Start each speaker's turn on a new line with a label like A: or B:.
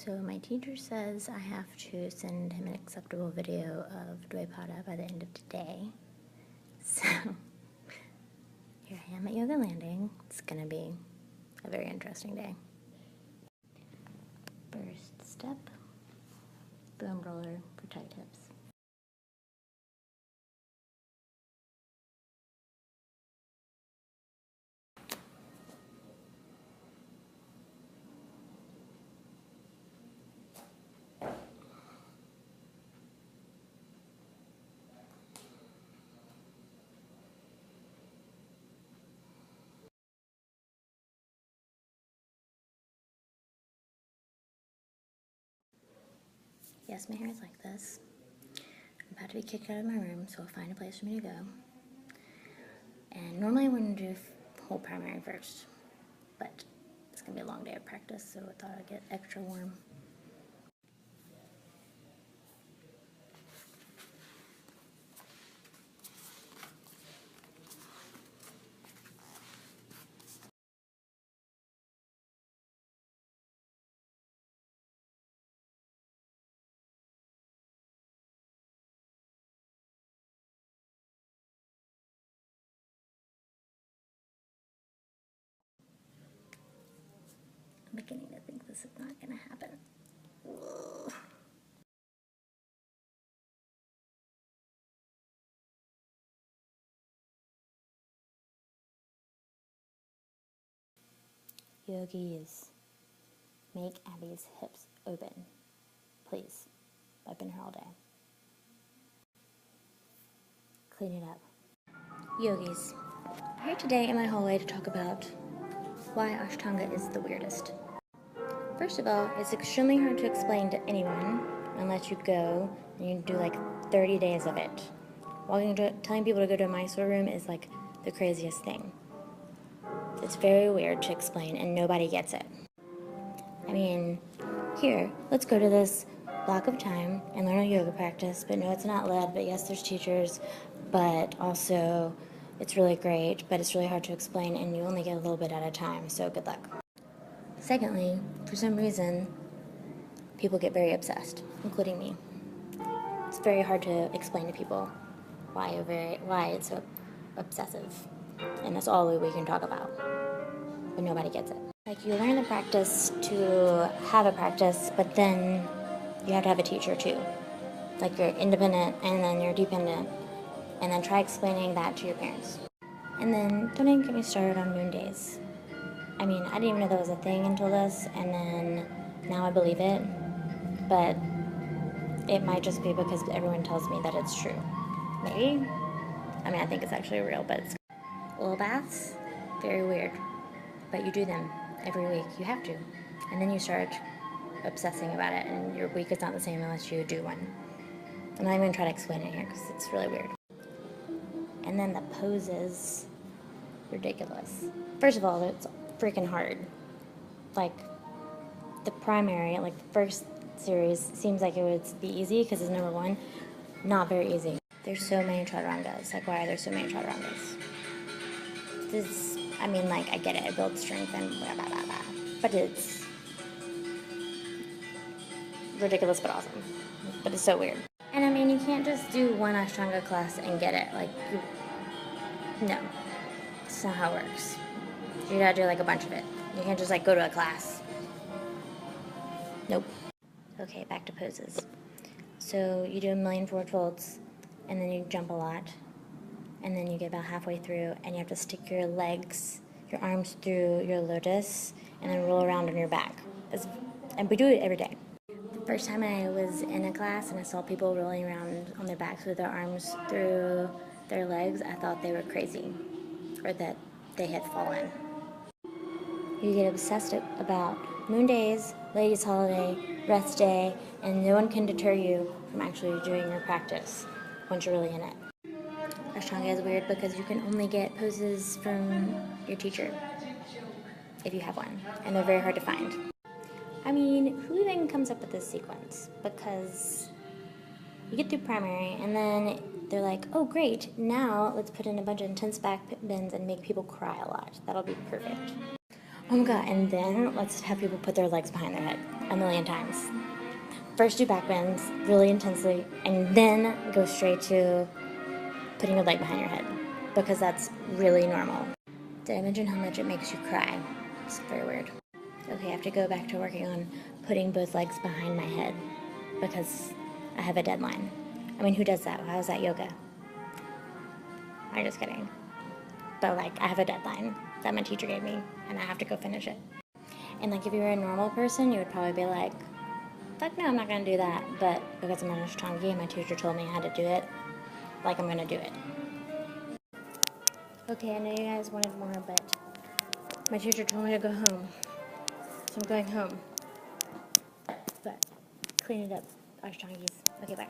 A: So my teacher says I have to send him an acceptable video of Dvaipada by the end of today. So here I am at Yoga Landing. It's gonna be a very interesting day. First step, foam roller for tight hips. Yes, my hair is like this. I'm about to be kicked out of my room, so I'll find a place for me to go. And normally I wouldn't do whole primary first, but it's gonna be a long day of practice, so I thought I'd get extra warm. I'm beginning to think this is not gonna happen. Ugh. Yogis, make Abby's hips open. Please. I've been here all day. Clean it up. Yogis, I'm here today in my hallway to talk about why Ashtanga is the weirdest. First of all, it's extremely hard to explain to anyone unless you go and you do like 30 days of it. Telling people to go to a Mysore room is like the craziest thing. It's very weird to explain and nobody gets it. I mean, here, let's go to this block of time and learn a yoga practice, but no, it's not led, but yes, there's teachers, but also it's really great, but it's really hard to explain and you only get a little bit at a time, so good luck. Secondly, for some reason, people get very obsessed, including me. It's very hard to explain to people why it's so obsessive, and that's all we can talk about, but nobody gets it. Like, you learn the practice to have a practice, but then you have to have a teacher too. Like, you're independent and then you're dependent, and then try explaining that to your parents. And then don't even get me started on moon days. I mean, I didn't even know that was a thing until this, and then now I believe it, but it might just be because everyone tells me that it's true. Maybe? I mean, I think it's actually real, but it's little baths, very weird, but you do them every week. You have to. And then you start obsessing about it, and your week is not the same unless you do one. I'm not even going to try to explain it here because it's really weird. And then the poses, ridiculous. First of all, it's freaking hard. Like, the primary, like the first series, seems like it would be easy because it's number one. Not very easy. There's so many chaturangas. Like, why are there so many chaturangas? This, I mean, like, I get it. It builds strength and blah, blah, blah, blah. But it's ridiculous but awesome. But it's so weird. And I mean, you can't just do one Ashtanga class and get it. Like, no. That's not how it works. You gotta do like a bunch of it. You can't just like go to a class. Nope. Okay, back to poses. So you do 1,000,000 forward folds, and then you jump a lot, and then you get about halfway through, and you have to stick your legs, your arms through your lotus, and then roll around on your back. And we do it every day. The first time I was in a class and I saw people rolling around on their backs with their arms through their legs, I thought they were crazy, or that they had fallen. You get obsessed about moon days, ladies' holiday, rest day, and no one can deter you from actually doing your practice once you're really in it. Ashtanga is weird because you can only get poses from your teacher, if you have one, and they're very hard to find. I mean, who even comes up with this sequence? Because you get through primary, and then they're like, oh great, now let's put in a bunch of intense back bends and make people cry a lot. That'll be perfect. Oh my god, and then let's have people put their legs behind their head. a million times. First do back bends really intensely, and then go straight to putting your leg behind your head, because that's really normal. Did I mention how much it makes you cry? It's very weird. Okay, I have to go back to working on putting both legs behind my head because I have a deadline. I mean, who does that? How is that yoga? I'm just kidding. But like, I have a deadline that my teacher gave me, and I have to go finish it. And like, if you were a normal person, you would probably be like, fuck no, I'm not gonna do that. But because I'm an Ashtanga and my teacher told me I had to do it, like, I'm gonna do it. Okay, I know you guys wanted more, but my teacher told me to go home. So I'm going home. But clean it up, Ashtangis. Okay, bye.